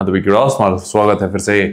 तो स्वागत है फिर से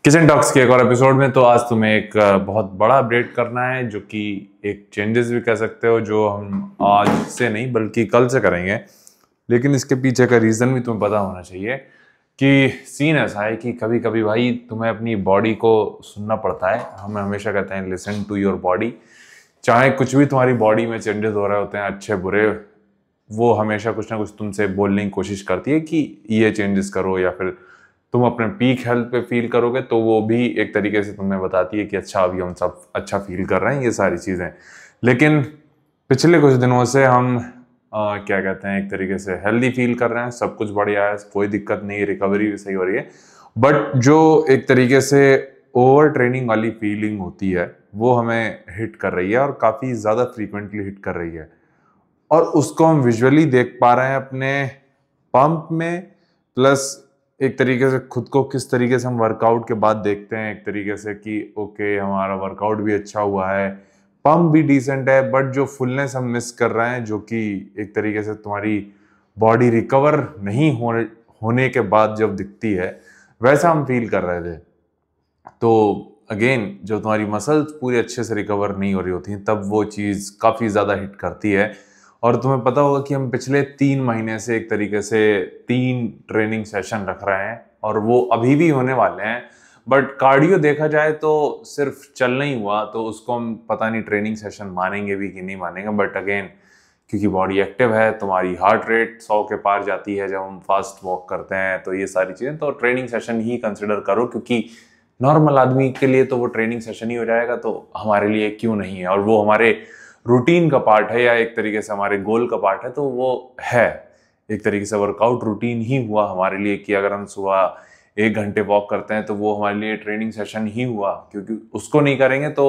किचन टॉक्स के एक और एपिसोड में। तो आज तुम्हें एक बहुत बड़ा अपडेट करना है, जो कि एक चेंजेस भी कह सकते हो, जो हम आज से नहीं बल्कि कल से करेंगे। लेकिन इसके पीछे का रीज़न भी तुम्हें पता होना चाहिए कि सीन ऐसा है कि कभी कभी भाई तुम्हें अपनी बॉडी को सुनना पड़ता है। हम हमेशा कहते हैं लिसन टू योर बॉडी। चाहे कुछ भी तुम्हारी बॉडी में चेंजेस हो रहे होते हैं, अच्छे बुरे, वो हमेशा कुछ ना कुछ तुमसे बोलने की कोशिश करती है कि ये चेंजेस करो, या फिर तुम अपने पीक हेल्थ पे फील करोगे तो वो भी एक तरीके से तुम्हें बताती है कि अच्छा अभी हम सब अच्छा फील कर रहे हैं, ये सारी चीज़ें। लेकिन पिछले कुछ दिनों से हम क्या कहते हैं, एक तरीके से हेल्दी फील कर रहे हैं, सब कुछ बढ़िया है, कोई दिक्कत नहीं है, रिकवरी भी सही हो रही है। बट जो एक तरीके से ओवर ट्रेनिंग वाली फीलिंग होती है वो हमें हिट कर रही है, और काफ़ी ज़्यादा फ्रीक्वेंटली हिट कर रही है। और उसको हम विजुअली देख पा रहे हैं अपने पंप में, प्लस एक तरीके से खुद को किस तरीके से हम वर्कआउट के बाद देखते हैं, एक तरीके से कि ओके हमारा वर्कआउट भी अच्छा हुआ है, पंप भी डिसेंट है, बट जो फुलनेस हम मिस कर रहे हैं, जो कि एक तरीके से तुम्हारी बॉडी रिकवर नहीं होने के बाद जब दिखती है, वैसा हम फील कर रहे थे। तो अगेन जब तुम्हारी मसल्स पूरी अच्छे से रिकवर नहीं हो रही होती तब वो चीज़ काफ़ी ज़्यादा हिट करती है। और तुम्हें पता होगा कि हम पिछले 3 महीने से एक तरीके से 3 ट्रेनिंग सेशन रख रहे हैं, और वो अभी भी होने वाले हैं। बट कार्डियो देखा जाए तो सिर्फ चल नहीं हुआ, तो उसको हम पता नहीं ट्रेनिंग सेशन मानेंगे भी कि नहीं मानेंगे। बट अगेन क्योंकि बॉडी एक्टिव है, तुम्हारी हार्ट रेट 100 के पार जाती है जब हम फास्ट वॉक करते हैं, तो ये सारी चीज़ें तो ट्रेनिंग सेशन ही कंसिडर करो, क्योंकि नॉर्मल आदमी के लिए तो वो ट्रेनिंग सेशन ही हो जाएगा, तो हमारे लिए क्यों नहीं है। और वो हमारे रूटीन का पार्ट है, या एक तरीके से हमारे गोल का पार्ट है, तो वो है एक तरीके से वर्कआउट रूटीन ही हुआ हमारे लिए कि अगर हम सुबह 1 घंटे वॉक करते हैं तो वो हमारे लिए ट्रेनिंग सेशन ही हुआ, क्योंकि उसको नहीं करेंगे तो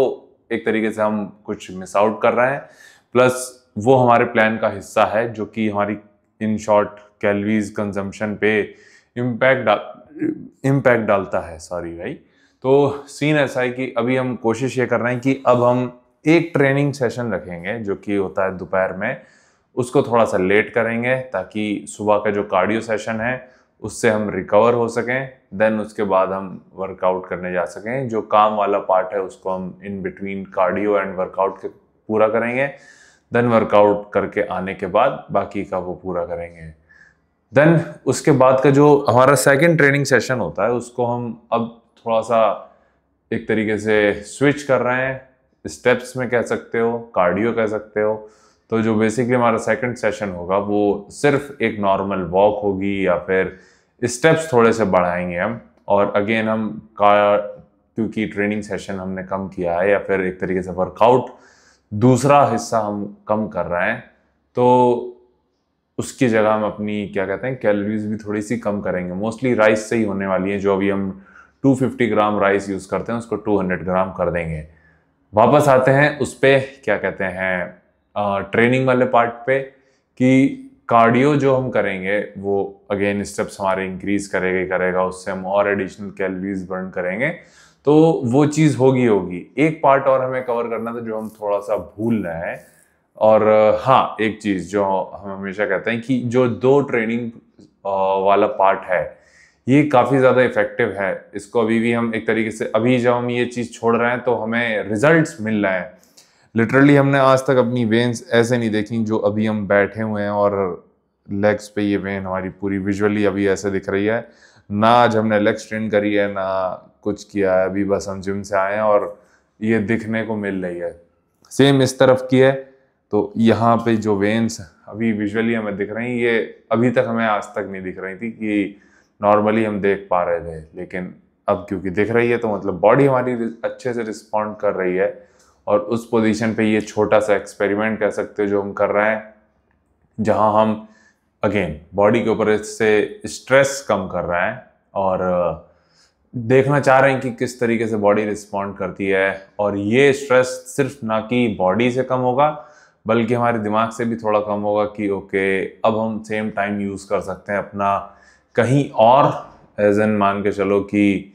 एक तरीके से हम कुछ मिस आउट कर रहे हैं। प्लस वो हमारे प्लान का हिस्सा है, जो कि हमारी इन शॉर्ट कैलोरीज कंजम्पशन पे इम्पैक्ट डालता है। सॉरी भाई। तो सीन ऐसा है कि अभी हम कोशिश ये कर रहे हैं कि अब हम एक ट्रेनिंग सेशन रखेंगे, जो कि होता है दोपहर में, उसको थोड़ा सा लेट करेंगे ताकि सुबह का जो कार्डियो सेशन है उससे हम रिकवर हो सकें। देन उसके बाद हम वर्कआउट करने जा सकें। जो काम वाला पार्ट है उसको हम in between cardio and workout के पूरा करेंगे। देन वर्कआउट करके आने के बाद बाकी का वो पूरा करेंगे। देन उसके बाद का जो हमारा सेकंड ट्रेनिंग सेशन होता है उसको हम अब थोड़ा सा एक तरीके से स्विच कर रहे हैं, स्टेप्स में कह सकते हो, कार्डियो कह सकते हो। तो जो बेसिकली हमारा सेकंड सेशन होगा वो सिर्फ एक नॉर्मल वॉक होगी, या फिर स्टेप्स थोड़े से बढ़ाएंगे हम। और अगेन हम क्योंकि ट्रेनिंग सेशन हमने कम किया है, या फिर एक तरीके से वर्कआउट दूसरा हिस्सा हम कम कर रहे हैं, तो उसकी जगह हम अपनी क्या कहते हैं कैलोरीज भी थोड़ी सी कम करेंगे। मोस्टली राइस से ही होने वाली है। जो अभी हम 250 ग्राम राइस यूज़ करते हैं उसको 200 ग्राम कर देंगे। वापस आते हैं उस पे क्या कहते हैं ट्रेनिंग वाले पार्ट पे, कि कार्डियो जो हम करेंगे वो अगेन स्टेप्स हमारे इंक्रीज करेगा, उससे हम और एडिशनल कैलोरीज बर्न करेंगे। तो वो चीज़ होगी। एक पार्ट और हमें कवर करना था जो हम थोड़ा सा भूल रहे हैं। और हाँ, एक चीज़ जो हम हमेशा कहते हैं कि जो 2 ट्रेनिंग वाला पार्ट है ये काफ़ी ज़्यादा इफेक्टिव है। इसको अभी भी हम एक तरीके से, अभी जब हम ये चीज़ छोड़ रहे हैं तो हमें रिजल्ट्स मिल रहे हैं। लिटरली हमने आज तक अपनी वेन्स ऐसे नहीं देखी जो अभी हम बैठे हुए हैं और लेग्स पे ये वेन हमारी पूरी विजुअली अभी ऐसे दिख रही है। ना आज हमने लेग्स ट्रेन करी है, ना कुछ किया है, अभी बस हम जिम से आए हैं और ये दिखने को मिल रही है। सेम इस तरफ की है, तो यहाँ पे जो वेन्स अभी विजुअली हमें दिख रही हैं, ये अभी तक हमें आज तक नहीं दिख रही थी, कि नॉर्मली हम देख पा रहे थे। लेकिन अब क्योंकि दिख रही है तो मतलब बॉडी हमारी अच्छे से रिस्पॉन्ड कर रही है। और उस पोजीशन पे ये छोटा सा एक्सपेरिमेंट कह सकते हो जो हम कर रहे हैं, जहां हम अगेन बॉडी के ऊपर इससे स्ट्रेस कम कर रहे हैं और देखना चाह रहे हैं कि किस तरीके से बॉडी रिस्पॉन्ड करती है। और ये स्ट्रेस सिर्फ ना कि बॉडी से कम होगा बल्कि हमारे दिमाग से भी थोड़ा कम होगा, कि ओके अब हम सेम टाइम यूज़ कर सकते हैं अपना कहीं और। एज एन मान के चलो कि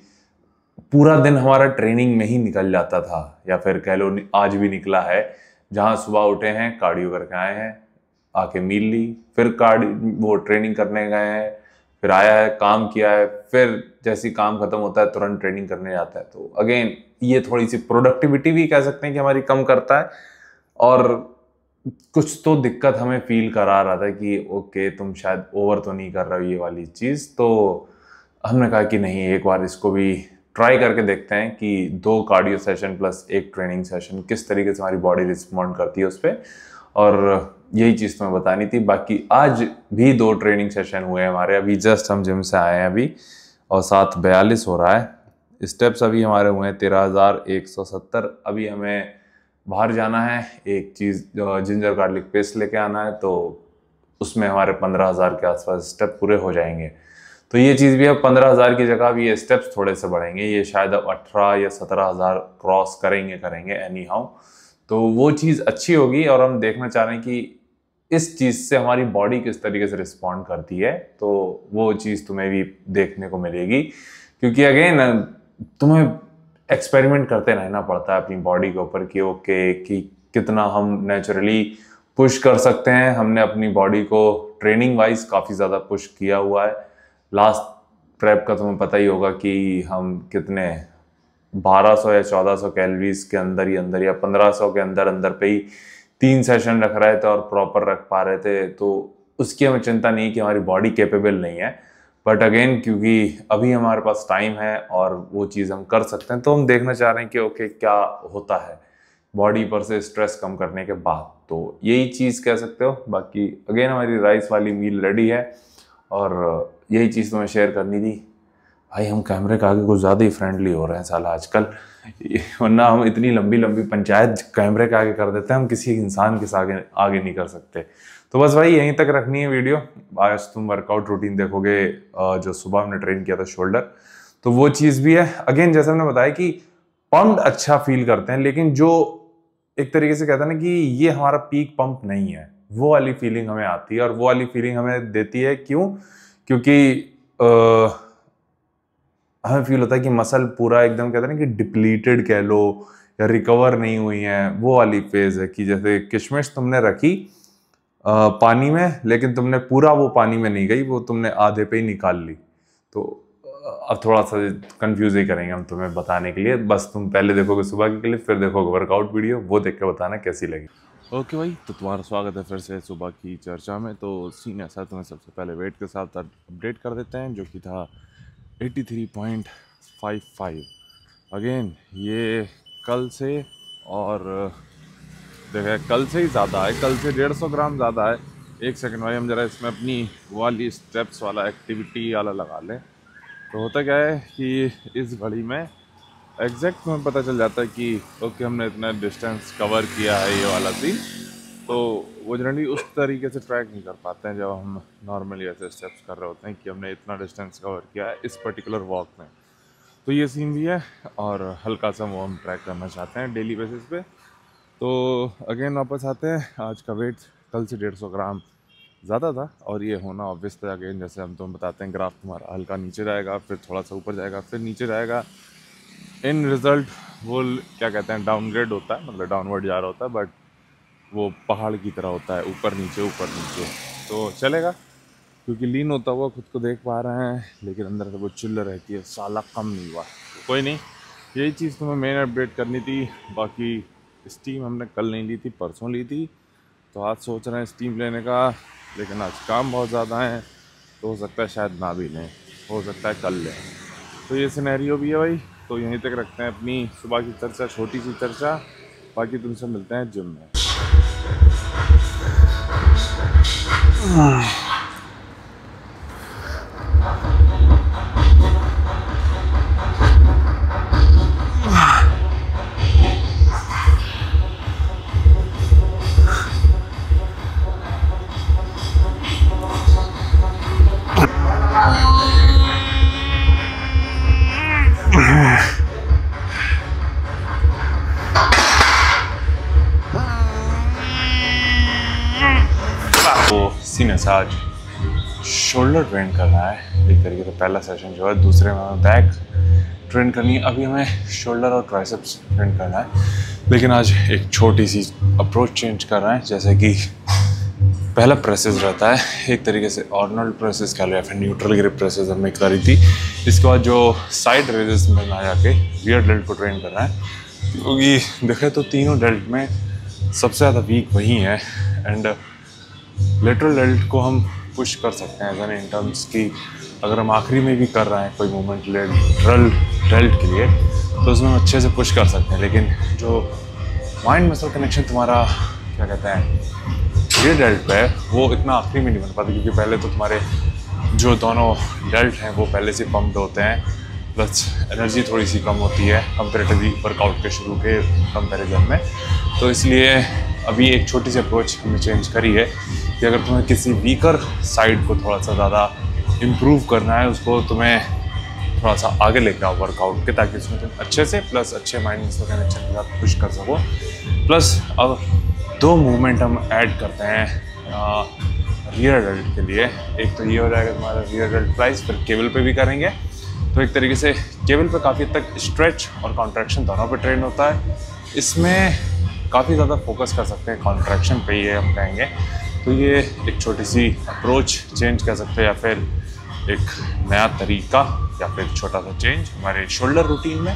पूरा दिन हमारा ट्रेनिंग में ही निकल जाता था, या फिर कह लो आज भी निकला है, जहां सुबह उठे हैं, कार्डियो करके आए हैं, आके मील ली, फिर वो ट्रेनिंग करने गए हैं, फिर आया है, काम किया है, फिर जैसे काम खत्म होता है तुरंत ट्रेनिंग करने जाता है। तो अगेन ये थोड़ी सी प्रोडक्टिविटी भी कह सकते हैं कि हमारी कम करता है, और कुछ तो दिक्कत हमें फील करा रहा था कि ओके तुम शायद ओवर तो नहीं कर रहे हो ये वाली चीज़। तो हमने कहा कि नहीं, एक बार इसको भी ट्राई करके देखते हैं कि 2 cardio session plus 1 training session किस तरीके से हमारी बॉडी रिस्पॉन्ड करती है उस पर। और यही चीज़ तुम्हें बतानी थी। बाकी आज भी 2 ट्रेनिंग सेशन हुए हैं हमारे, अभी जस्ट हम जिम से आए हैं अभी, और 7:42 हो रहा है। स्टेप्स अभी हमारे हुए हैं 13,170। अभी हमें बाहर जाना है, एक चीज़ जिंजर गार्लिक पेस्ट लेके आना है, तो उसमें हमारे 15,000 के आसपास स्टेप पूरे हो जाएंगे। तो ये चीज़ भी अब 15,000 की जगह भी ये स्टेप्स थोड़े से बढ़ेंगे, ये शायद अब 18 या 17,000 क्रॉस करेंगे एनी हाउ। तो वो चीज़ अच्छी होगी, और हम देखना चाह रहे हैं कि इस चीज़ से हमारी बॉडी किस तरीके से रिस्पॉन्ड करती है। तो वो चीज़ तुम्हें भी देखने को मिलेगी, क्योंकि अगेन तुम्हें एक्सपेरिमेंट करते रहना पड़ता है अपनी बॉडी के ऊपर कि ओके कि कितना हम नेचुरली पुश कर सकते हैं। हमने अपनी बॉडी को ट्रेनिंग वाइज काफ़ी ज़्यादा पुश किया हुआ है। लास्ट प्रेप का तुम्हें पता ही होगा कि हम कितने 1200 या 1400 कैलोरीज के अंदर ही अंदर, या 1500 के अंदर अंदर पे ही 3 सेशन रख रहे थे और प्रॉपर रख पा रहे थे। तो उसकी हमें चिंता नहीं कि हमारी बॉडी कैपेबल नहीं है, बट अगेन क्योंकि अभी हमारे पास टाइम है और वो चीज़ हम कर सकते हैं, तो हम देखना चाह रहे हैं कि ओके क्या होता है बॉडी पर से स्ट्रेस कम करने के बाद। तो यही चीज़ कह सकते हो। बाकी अगेन हमारी राइस वाली मील रेडी है, और यही चीज़ तुम्हें शेयर करनी थी। भाई हम कैमरे के आगे कुछ ज़्यादा ही फ्रेंडली हो रहे हैं साला आजकल, वरना हम इतनी लंबी लंबी पंचायत कैमरे के आगे कर देते हैं, हम किसी इंसान के आगे नहीं कर सकते। तो बस भाई यहीं तक रखनी है वीडियो। आज तुम वर्कआउट रूटीन देखोगे, जो सुबह हमने ट्रेन किया था शोल्डर, तो वो चीज़ भी है। अगेन जैसे हमने बताया कि पंप अच्छा फील करते हैं, लेकिन जो एक तरीके से कहते हैं ना कि ये हमारा पीक पंप नहीं है, वो वाली फीलिंग हमें आती है। और वो वाली फीलिंग हमें देती है क्यों? क्योंकि हमें फील होता है कि मसल पूरा एकदम कहते हैं ना कि डिप्लीटेड कह लो, या रिकवर नहीं हुई है। वो वाली फेज है कि जैसे किशमिश तुमने रखी पानी में, लेकिन तुमने पूरा वो पानी में नहीं गई, वो तुमने आधे पे ही निकाल ली। तो अब थोड़ा सा कंफ्यूज ही करेंगे हम तुम्हें बताने के लिए। बस तुम पहले देखोगे सुबह की क्लिप, फिर देखोगे वर्कआउट वीडियो, वो देख के बताना कैसी लगी। ओके भाई, तो तुम्हारा स्वागत है फिर से सुबह की चर्चा में। तो सीन ऐसा, तुम्हें सबसे पहले वेट के साथ अपडेट कर देते हैं, जो कि था 83.55। अगेन ये कल से, और देखा कल से ही ज़्यादा है, कल से 150 ग्राम ज़्यादा है। एक सेकंड भाई, हम ज़रा इसमें अपनी वाली स्टेप्स वाला एक्टिविटी वाला लगा लें। तो होता क्या है कि इस घड़ी में एग्जैक्ट में पता चल जाता है कि ओके हमने इतना डिस्टेंस कवर किया है, ये वाला सीन। तो वो जनरली उस तरीके से ट्रैक नहीं कर पाते हैं जब हम नॉर्मली ऐसे स्टेप्स कर रहे होते हैं कि हमने इतना डिस्टेंस कवर किया है इस पर्टिकुलर वॉक में। तो ये सीन भी है, और हल्का सा वो हम ट्रैक करना चाहते हैं डेली बेसिस पे। तो अगेन वापस आते हैं, आज का वेट कल से 150 ग्राम ज़्यादा था, और ये होना ऑब्वियस था। अगेन जैसे हम तुम बताते हैं, ग्राफ तुम्हारा हल्का नीचे जाएगा, फिर थोड़ा सा ऊपर जाएगा, फिर नीचे जाएगा। इन रिज़ल्ट वो क्या कहते हैं, डाउनग्रेड होता है, मतलब डाउनवर्ड जा रहा होता है, बट वो पहाड़ की तरह होता है, ऊपर नीचे। तो चलेगा, क्योंकि लीन होता हुआ खुद को देख पा रहे हैं, लेकिन अंदर से वो चिल्ल रहती है, साला कम नहीं हुआ। तो कोई नहीं, यही चीज़ तुम्हें मेन अपडेट करनी थी। बाकी स्टीम हमने कल नहीं ली थी, परसों ली थी। तो आज सोच रहे हैं स्टीम लेने का, लेकिन आज काम बहुत ज़्यादा है, तो हो सकता है शायद ना भी लें, हो सकता है कल लें। तो ये सिनेरियो भी है भाई। तो यहीं तक रखते हैं अपनी सुबह की चर्चा, छोटी सी चर्चा। बाकी तुमसे मिलते हैं जिम में। सीन ऐसा, आज शोल्डर ट्रेन करना है एक तरीके से। पहला सेशन जो है, दूसरे में हमें बैक ट्रेन करनी है। अभी हमें शोल्डर और ट्राइसेप्स ट्रेन करना है, लेकिन आज एक छोटी सी अप्रोच चेंज कर रहे हैं। जैसे कि पहला प्रेसेस रहता है एक तरीके से ऑर्डिनल प्रेसेस कह लो या फिर न्यूट्रल ग्रिप प्रेसेस हमने करी थी। इसके बाद जो साइड रेजेस में ना जाके रियर डेल्ट को ट्रेन कर रहा है, क्योंकि देखें तो तीनों डेल्ट में सबसे ज़्यादा वीक वही है। एंड लेटरल डेल्ट को हम पुश कर सकते हैं एज इन टर्म्स की अगर हम आखिरी में भी कर रहे हैं कोई मूवमेंट लेटरल डेल्ट के लिए तो उसमें हम अच्छे से पुश कर सकते हैं। लेकिन जो माइंड मसल कनेक्शन तुम्हारा क्या कहते हैं रियर डेल्ट पे है वो इतना आखिरी में नहीं बन पाता, क्योंकि पहले तो तुम्हारे जो दोनों डेल्ट हैं वो पहले से पम्प्ड होते हैं, प्लस एनर्जी थोड़ी सी कम होती है कंपेरेटिवली वर्कआउट के शुरू के कंपैरिजन में। तो इसलिए अभी एक छोटी सी अप्रोच हमने चेंज करी है कि अगर तुम्हें किसी वीकर साइड को थोड़ा सा ज़्यादा इम्प्रूव करना है, उसको तुम्हें थोड़ा सा आगे लेकर आओ वर्कआउट के, ताकि उसमें तुम अच्छे से प्लस अच्छे माइंड मसल कनेक्शन के साथ पुश कर सको। प्लस अब 2 मूवमेंट हम ऐड करते हैं रियर डेल्ट के लिए। एक तो ये हो जाएगा तुम्हारा रियर डेल्ट फ्लाइज, फिर केबल पे भी करेंगे। तो एक तरीके से केबल पे काफ़ी हद तक स्ट्रेच और कॉन्ट्रैक्शन दोनों पे ट्रेन होता है। इसमें काफ़ी ज़्यादा फोकस कर सकते हैं कॉन्ट्रैक्शन पे, ये हम कहेंगे। तो ये एक छोटी सी अप्रोच चेंज कर सकते हैं, या फिर एक नया तरीका, या फिर छोटा सा चेंज हमारे शोल्डर रूटीन में।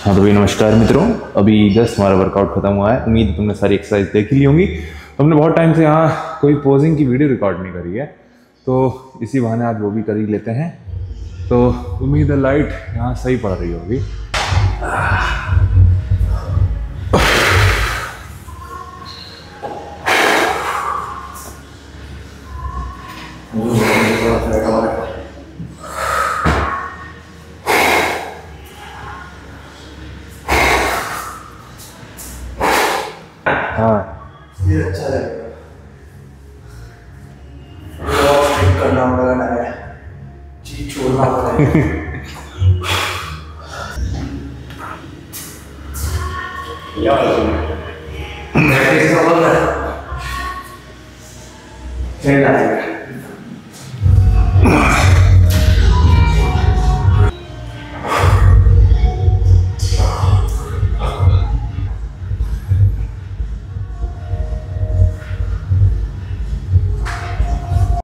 हाँ तो भाई नमस्कार मित्रों, अभी जस्ट हमारा वर्कआउट खत्म हुआ है। उम्मीद तुमने सारी एक्सरसाइज देख ली होंगी। हमने बहुत टाइम से यहाँ कोई पोजिंग की वीडियो रिकॉर्ड नहीं करी है, तो इसी बहाने आज वो भी कर ही लेते हैं। तो उम्मीद है लाइट यहाँ सही पड़ रही होगी। हाँ ये अच्छा लगेगा, करना पड़ेगा ना, चीज छोड़ना पड़ेगा। क्या